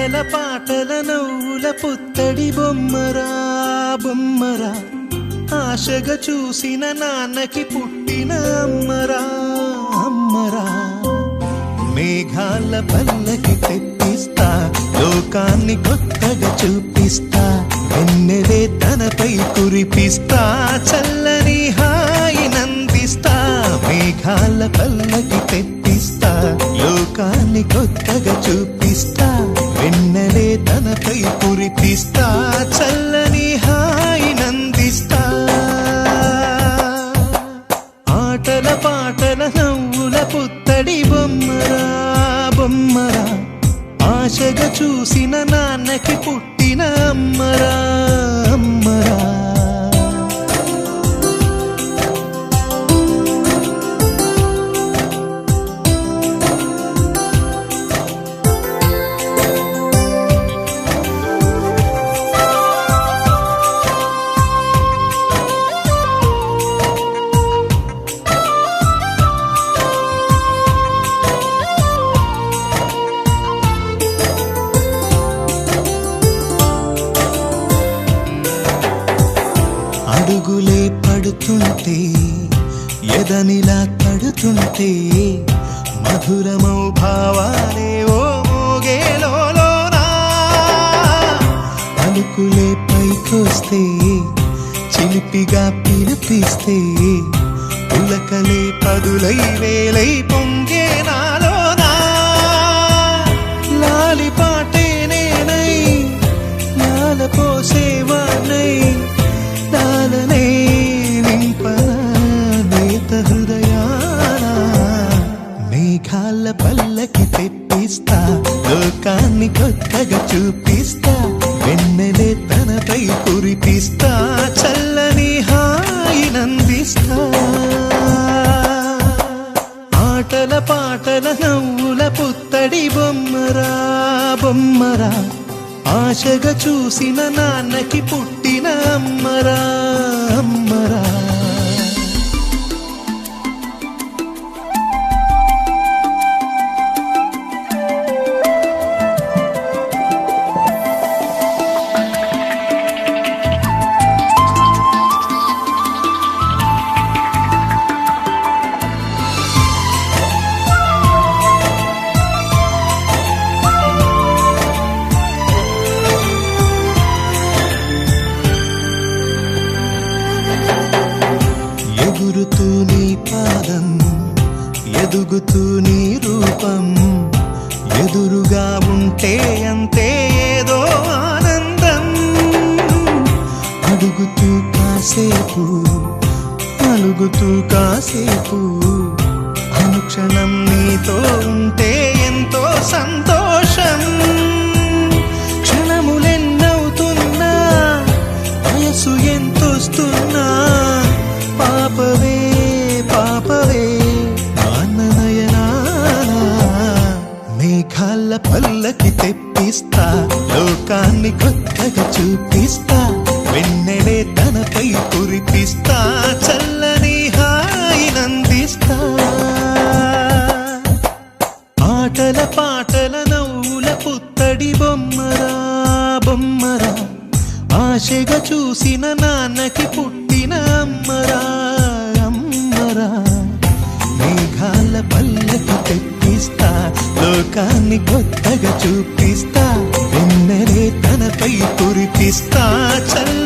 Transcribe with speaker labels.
Speaker 1: ఆటల పాటల నవ్వుల పుత్తడి బొమ్మరా బొమ్మరా, ఆశగా చూసిన నాన్నకి పుట్టిన అమ్మరా అమ్మరా. మేఘాల పల్లకి తెప్పిస్తా, లోకాన్ని కొత్తగా చూపిస్తా, వెన్నెలే తనపై కురిపిస్తా, చల్లని హాయి నందిస్తా. మేఘాల పల్లకి తెప్పిస్తా, లోకాన్ని కొత్తగా చూపిస్తా, వెన్నెలే తనపై కురిపిస్తా, చల్లని హాయి నందిస్తా. ఆటల పాటల నవ్వుల పుత్తడి బొమ్మరా బొమ్మరా, ఆశగా చూసిన నాన్నకి పుట్టిన అమ్మరా అమ్మరా. అడుగులే పడుతుంటే, ఎదనిలా తడుతుంటే, మధురమౌ భావాలే ఓ మోగేలోనా. పలుకులే పైకొస్తే, చిలిపిగా పిలిపిస్తే, పులకలే పదులై వేలై పొంగే నాలోనా. లాలి పాటే నేనై, లాల పోసేవాణ్ణై, లాలనే నింపనా నేత హృదయాన. మేఘాల పల్లకి తెప్పిస్తా, లోకాన్ని కొత్తగా చూపిస్తా, వెన్నెలే తనపై కురిపిస్తా, చల్లని హాయి నందిస్తా. ఆటల పాటల నవ్వుల పుత్తడి బొమ్మరా బొమ్మరా, ఆశగా చూసిన నాన్నకి పుట్టిన అమ్మరా అమ్మరా. ఎగురుతూ నీ పాదం, ఎదుగుతూ నీ రూపం, ఎదురుగా ఉంటే అంతే ఏదో ఆనందం. అడుగుతూ కాసేపు, అలుగుతూ కాసేపు, అనుక్షణం నీతో ఉంటే ఎంతో సంతోషం. క్షణములెన్నవుతున్నా, వయసు ఎంతొస్తున్నా, పాపవే పాపవే నాన్న నయనానా. మేఘాల పల్లకి తెప్పిస్తా, లోకాన్ని కొత్తగా చూపిస్తా, వెన్నెలే తనపై కురిపిస్తా, చల్లని హాయి నందిస్తా. ఆటల పాటల నవ్వుల పుత్తడి బొమ్మరా బొమ్మరా, ఆశగా చూసిన నాన్నకి పుట్టిన అమ్మరా అమ్మరా. మేఘాల పల్లకి తెప్పిస్తా, లోకాన్ని కొత్తగా చూపిస్తా, వెన్నెలే తనపై కురిపిస్తా, చల్ల